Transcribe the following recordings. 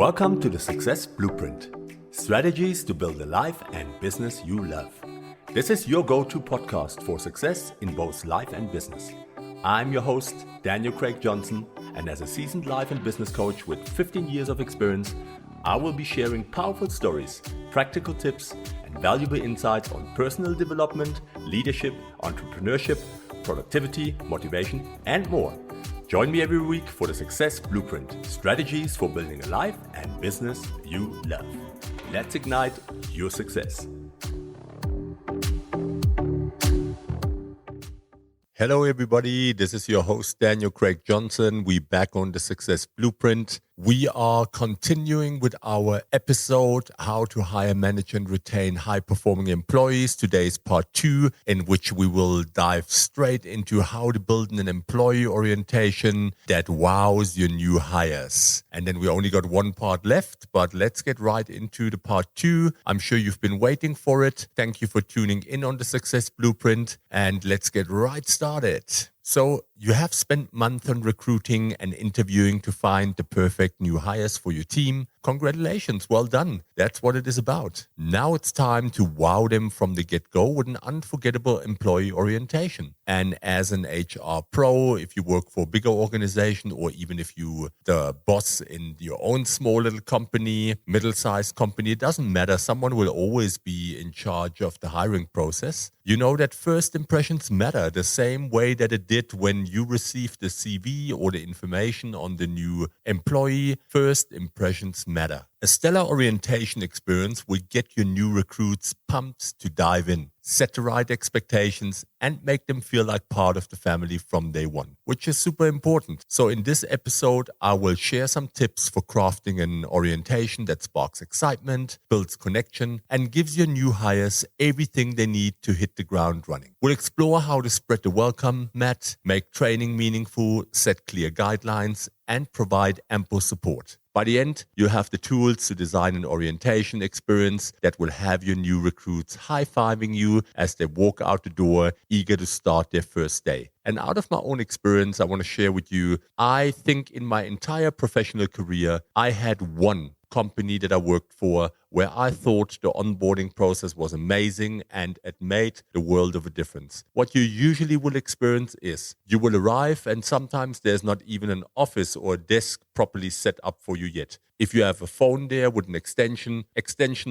Welcome to the Success Blueprint, strategies to build a life and business you love. This is your go-to podcast for success in both life and business. I'm your host, Daniel Craig Johnson, and as a seasoned life and business coach with 15 years of experience, I will be sharing powerful stories, practical tips, and valuable insights on personal development, leadership, entrepreneurship, productivity, motivation, and more. Join me every week for the Success Blueprint, strategies for building a life and business you love. Let's ignite your success. Hello everybody, this is your host Daniel Craig Johnson. We're back on the Success Blueprint. We are continuing with our episode, How to Hire, Manage and Retain High-Performing Employees. Today is part 2, in which we will dive straight into how to build an employee orientation that wows your new hires. And then we only got one part left, but let's get right into the part 2. I'm sure you've been waiting for it. Thank you for tuning in on the Success Blueprint, and let's get right started. So you have spent months on recruiting and interviewing to find the perfect new hires for your team. Congratulations, well done. That's what it is about. Now it's time to wow them from the get-go with an unforgettable employee orientation. And as an HR pro, if you work for a bigger organization, or even if you're the boss in your own small little company, middle-sized company, it doesn't matter. Someone will always be in charge of the hiring process. You know that first impressions matter the same way that it did when you received the CV or the information on the new employee. First impressions matter. A stellar orientation experience will get your new recruits pumped to dive in, set the right expectations, and make them feel like part of the family from day one, which is super important. So in this episode, I will share some tips for crafting an orientation that sparks excitement, builds connection, and gives your new hires everything they need to hit the ground running. We'll explore how to spread the welcome mat, make training meaningful, set clear guidelines, and provide ample support. By the end, you have the tools to design an orientation experience that will have your new recruits high-fiving you as they walk out the door, eager to start their first day. And out of my own experience, I want to share with you, I think in my entire professional career, I had one company that I worked for where I thought the onboarding process was amazing and it made the world of a difference. What you usually will experience is you will arrive and sometimes there's not even an office or a desk properly set up for you yet. If you have a phone there with an extension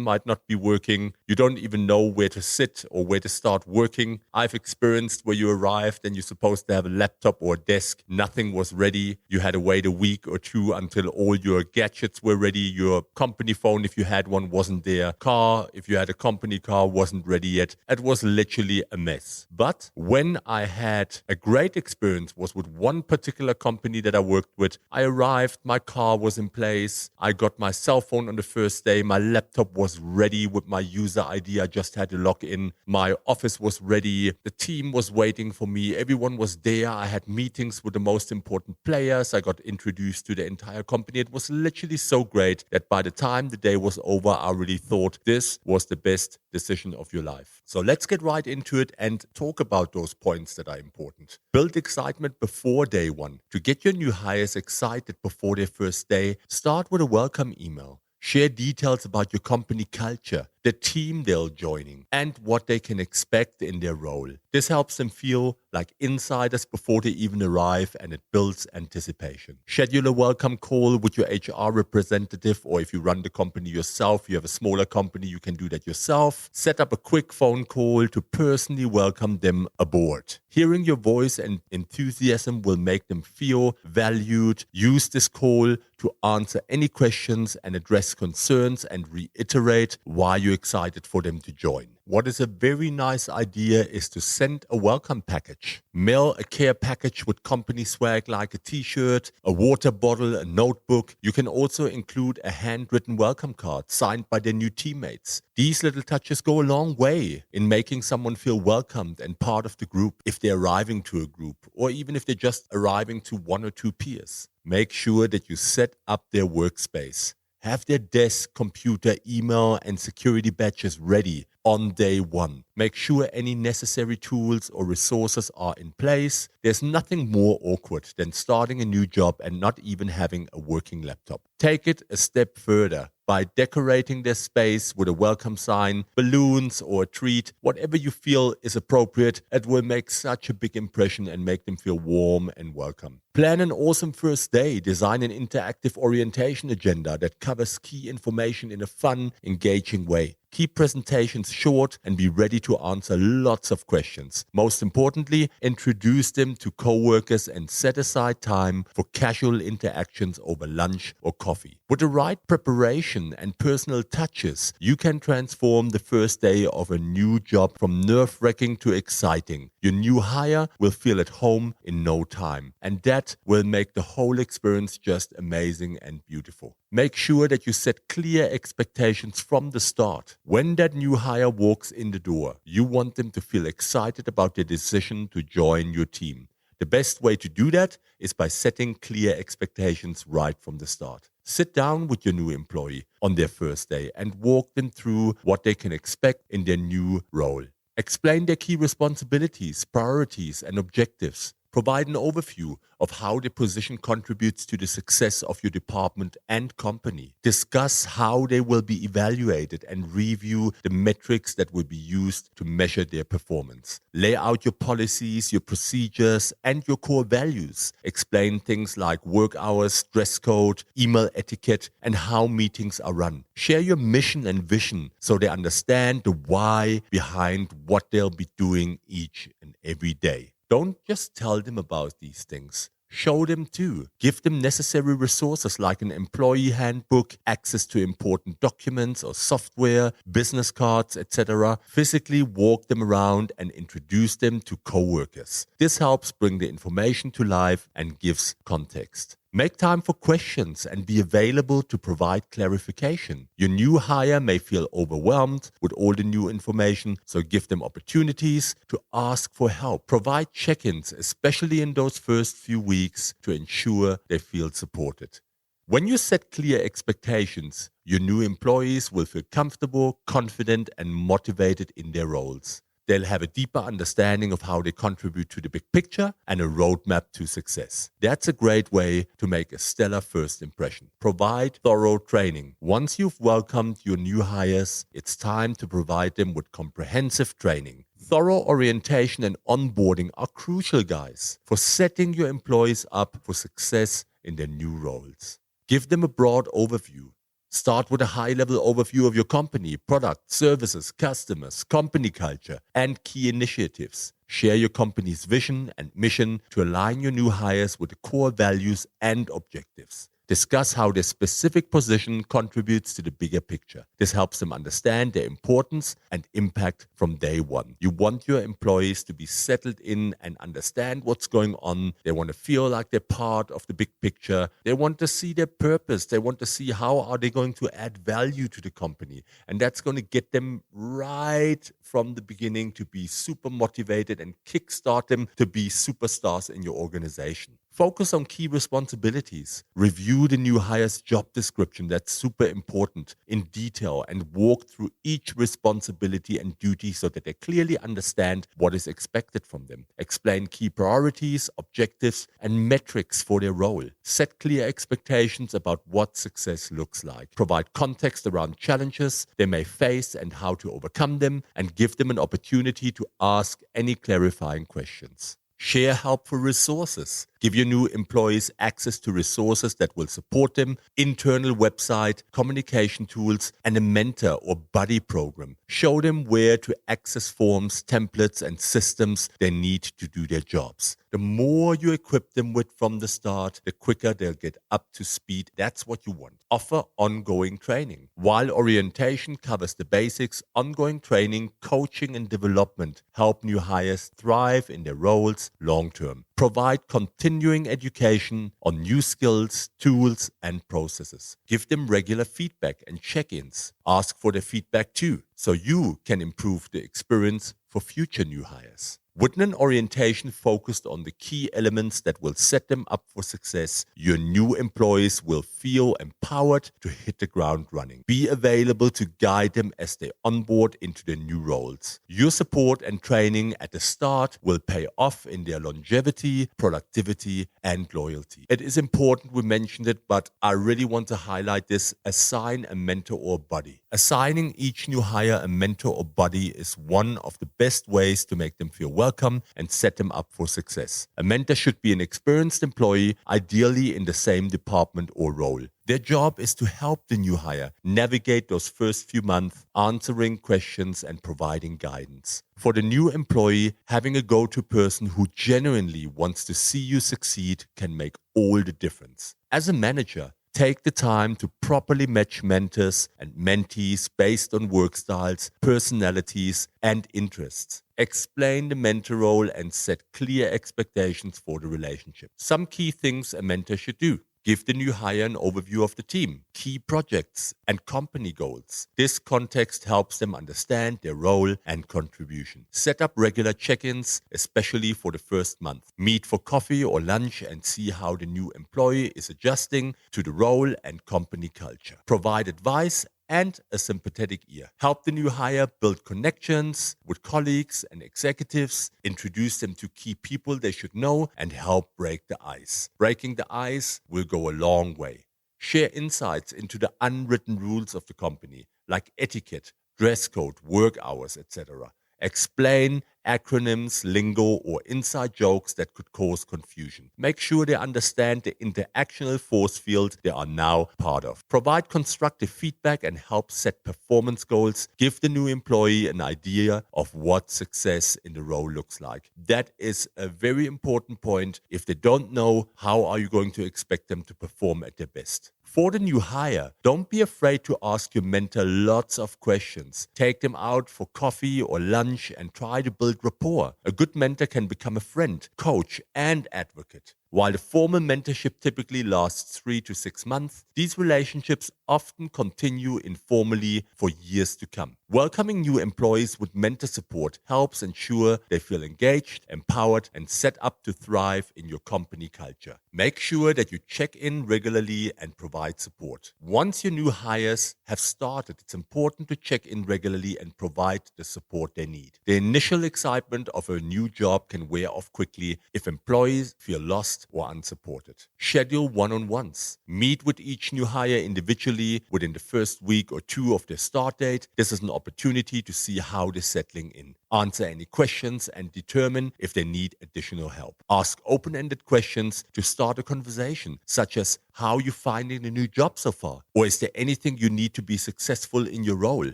might not be working. You don't even know where to sit or where to start working. I've experienced where you arrived and you're supposed to have a laptop or a desk. Nothing was ready. You had to wait a week or two until all your gadgets were ready. Your company phone, if you had one, wasn't there. Car, if you had a company car, wasn't ready yet. It was literally a mess. But when I had a great experience was with one particular company that I worked with. I arrived, my car was in place. I got my cell phone on the first day. My laptop was ready with my user ID. I just had to log in. My office was ready. The team was waiting for me. Everyone was there. I had meetings with the most important players. I got introduced to the entire company. It was literally so great that by the time the day was over, I really thought this was the best decision of your life. So let's get right into it and talk about those points that are important. Build excitement before day one. To get your new hires excited before their first day, start with a welcome email. Share details about your company culture, the team they're joining, and what they can expect in their role. This helps them feel like insiders before they even arrive, and it builds anticipation. Schedule a welcome call with your HR representative, or if you run the company yourself, you have a smaller company, you can do that yourself. Set up a quick phone call to personally welcome them aboard. Hearing your voice and enthusiasm will make them feel valued. Use this call to answer any questions and address concerns and reiterate why you're excited for them to join. What is a very nice idea is to send a welcome package. Mail a care package with company swag like a t-shirt, a water bottle, a notebook. You can also include a handwritten welcome card signed by their new teammates. These little touches go a long way in making someone feel welcomed and part of the group if they're arriving to a group, or even if they're just arriving to one or two peers. Make sure that you set up their workspace. Have their desk, computer, email, and security badges ready on day one. Make sure any necessary tools or resources are in place. There's nothing more awkward than starting a new job and not even having a working laptop. Take it a step further by decorating their space with a welcome sign, balloons, or a treat, whatever you feel is appropriate. It will make such a big impression and make them feel warm and welcome. Plan an awesome first day. Design an interactive orientation agenda that covers key information in a fun, engaging way. Keep presentations short and be ready to answer lots of questions. Most importantly, introduce them to coworkers and set aside time for casual interactions over lunch or coffee. With the right preparation and personal touches, you can transform the first day of a new job from nerve-wracking to exciting. Your new hire will feel at home in no time, and that will make the whole experience just amazing and beautiful. Make sure that you set clear expectations from the start. When that new hire walks in the door, you want them to feel excited about their decision to join your team. The best way to do that is by setting clear expectations right from the start. Sit down with your new employee on their first day and walk them through what they can expect in their new role. Explain their key responsibilities, priorities, and objectives. Provide an overview of how the position contributes to the success of your department and company. Discuss how they will be evaluated and review the metrics that will be used to measure their performance. Lay out your policies, your procedures, and your core values. Explain things like work hours, dress code, email etiquette, and how meetings are run. Share your mission and vision so they understand the why behind what they'll be doing each and every day. Don't just tell them about these things. Show them too. Give them necessary resources like an employee handbook, access to important documents or software, business cards, etc. Physically walk them around and introduce them to coworkers. This helps bring the information to life and gives context. Make time for questions and be available to provide clarification. Your new hire may feel overwhelmed with all the new information, so give them opportunities to ask for help. Provide check-ins, especially in those first few weeks, to ensure they feel supported. When you set clear expectations, your new employees will feel comfortable, confident, and motivated in their roles. They'll have a deeper understanding of how they contribute to the big picture and a roadmap to success. That's a great way to make a stellar first impression. Provide thorough training. Once you've welcomed your new hires, it's time to provide them with comprehensive training. Thorough orientation and onboarding are crucial, guys, for setting your employees up for success in their new roles. Give them a broad overview. Start with a high-level overview of your company, products, services, customers, company culture, and key initiatives. Share your company's vision and mission to align your new hires with the core values and objectives. Discuss how their specific position contributes to the bigger picture. This helps them understand their importance and impact from day one. You want your employees to be settled in and understand what's going on. They want to feel like they're part of the big picture. They want to see their purpose. They want to see how are they going to add value to the company. And that's going to get them right from the beginning to be super motivated and kickstart them to be superstars in your organization. Focus on key responsibilities. Review the new hire's job description, that's super important, in detail, and walk through each responsibility and duty so that they clearly understand what is expected from them. Explain key priorities, objectives, and metrics for their role. Set clear expectations about what success looks like. Provide context around challenges they may face and how to overcome them, and give them an opportunity to ask any clarifying questions. Share helpful resources. Give your new employees access to resources that will support them, internal website, communication tools, and a mentor or buddy program. Show them where to access forms, templates, and systems they need to do their jobs. The more you equip them with from the start, the quicker they'll get up to speed. That's what you want. Offer ongoing training. While orientation covers the basics, ongoing training, coaching, and development help new hires thrive in their roles long term. Provide continuing education on new skills, tools, and processes. Give them regular feedback and check-ins. Ask for their feedback too, so you can improve the experience for future new hires. With an orientation focused on the key elements that will set them up for success, your new employees will feel empowered to hit the ground running. Be available to guide them as they onboard into their new roles. Your support and training at the start will pay off in their longevity, productivity, and loyalty. It is important we mentioned it, but I really want to highlight this. Assign a mentor or buddy. Assigning each new hire a mentor or buddy is one of the best ways to make them feel welcome and set them up for success. A mentor should be an experienced employee, ideally in the same department or role. Their job is to help the new hire navigate those first few months, answering questions and providing guidance. For the new employee, having a go-to person who genuinely wants to see you succeed can make all the difference. As a manager, take the time to properly match mentors and mentees based on work styles, personalities, and interests. Explain the mentor role and set clear expectations for the relationship. Some key things a mentor should do. Give the new hire an overview of the team, key projects, and company goals. This context helps them understand their role and contribution. Set up regular check-ins, especially for the first month. Meet for coffee or lunch and see how the new employee is adjusting to the role and company culture. Provide advice and a sympathetic ear. Help the new hire build connections with colleagues and executives, introduce them to key people they should know, and help break the ice. Breaking the ice will go a long way. Share insights into the unwritten rules of the company, like etiquette, dress code, work hours, etc. Explain acronyms, lingo, or inside jokes that could cause confusion. Make sure they understand the interactional force field they are now part of. Provide constructive feedback and help set performance goals. Give the new employee an idea of what success in the role looks like. That is a very important point. If they don't know, how are you going to expect them to perform at their best? For the new hire, don't be afraid to ask your mentor lots of questions. Take them out for coffee or lunch and try to build rapport. A good mentor can become a friend, coach, and advocate. While the formal mentorship typically lasts 3 to 6 months, these relationships often continue informally for years to come. Welcoming new employees with mentor support helps ensure they feel engaged, empowered, and set up to thrive in your company culture. Make sure that you check in regularly and provide support. Once your new hires have started, it's important to check in regularly and provide the support they need. The initial excitement of a new job can wear off quickly if employees feel lost or unsupported. Schedule one-on-ones. Meet with each new hire individually within the first week or two of their start date. This is an opportunity to see how they're settling in. Answer any questions and determine if they need additional help. Ask open-ended questions to start a conversation, such as, how are you finding the new job so far? Or is there anything you need to be successful in your role?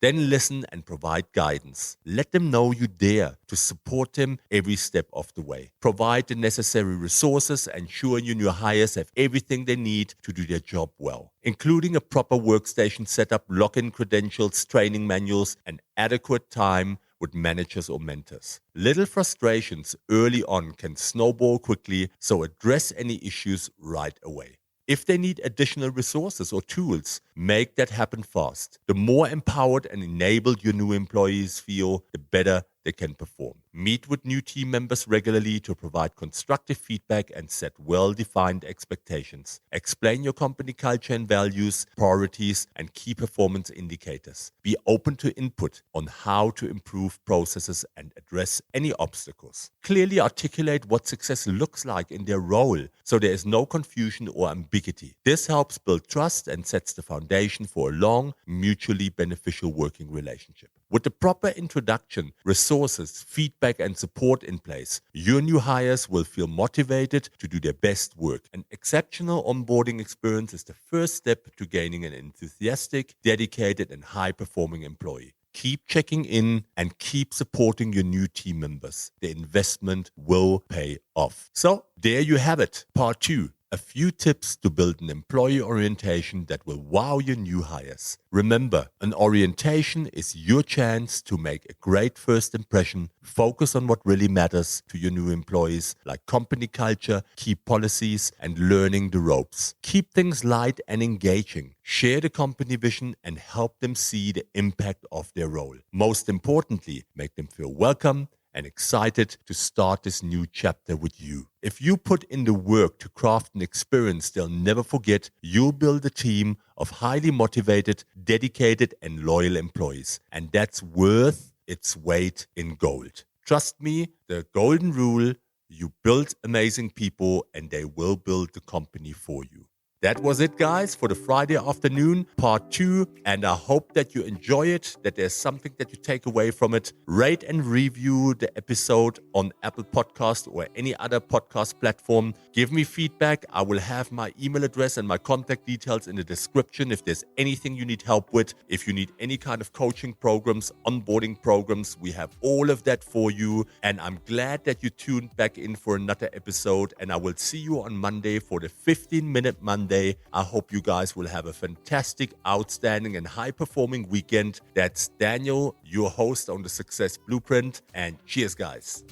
Then listen and provide guidance. Let them know you dare to support them every step of the way. Provide the necessary resources, ensure your new hires have everything they need to do their job well, including a proper workstation setup, login credentials, training manuals, and adequate time with managers or mentors. Little frustrations early on can snowball quickly, so address any issues right away. If they need additional resources or tools, make that happen fast. The more empowered and enabled your new employees feel, the better they can perform. Meet with new team members regularly to provide constructive feedback and set well-defined expectations. Explain your company culture and values, priorities, and key performance indicators. Be open to input on how to improve processes and address any obstacles. Clearly articulate what success looks like in their role, so there is no confusion or ambiguity. This helps build trust and sets the foundation for a long, mutually beneficial working relationship. With the proper introduction, resources, feedback, and support in place, your new hires will feel motivated to do their best work. An exceptional onboarding experience is the first step to gaining an enthusiastic, dedicated, and high-performing employee. Keep checking in and keep supporting your new team members. The investment will pay off. So, there you have it, part 2. A few tips to build an employee orientation that will wow your new hires. Remember, an orientation is your chance to make a great first impression. Focus on what really matters to your new employees, like company culture, key policies, and learning the ropes. Keep things light and engaging. Share the company vision and help them see the impact of their role. Most importantly, make them feel welcome, and excited to start this new chapter with you. If you put in the work to craft an experience they'll never forget, you'll build a team of highly motivated, dedicated, and loyal employees. And that's worth its weight in gold. Trust me, the golden rule: you build amazing people and they will build the company for you. That was it, guys, for the Friday afternoon, part 2. And I hope that you enjoy it, that there's something that you take away from it. Rate and review the episode on Apple Podcast or any other podcast platform. Give me feedback. I will have my email address and my contact details in the description if there's anything you need help with. If you need any kind of coaching programs, onboarding programs, we have all of that for you. And I'm glad that you tuned back in for another episode. And I will see you on Monday for the 15-minute Monday. I hope you guys will have a fantastic, outstanding, and high-performing weekend. That's Daniel, your host on the Success Blueprint, and cheers, guys.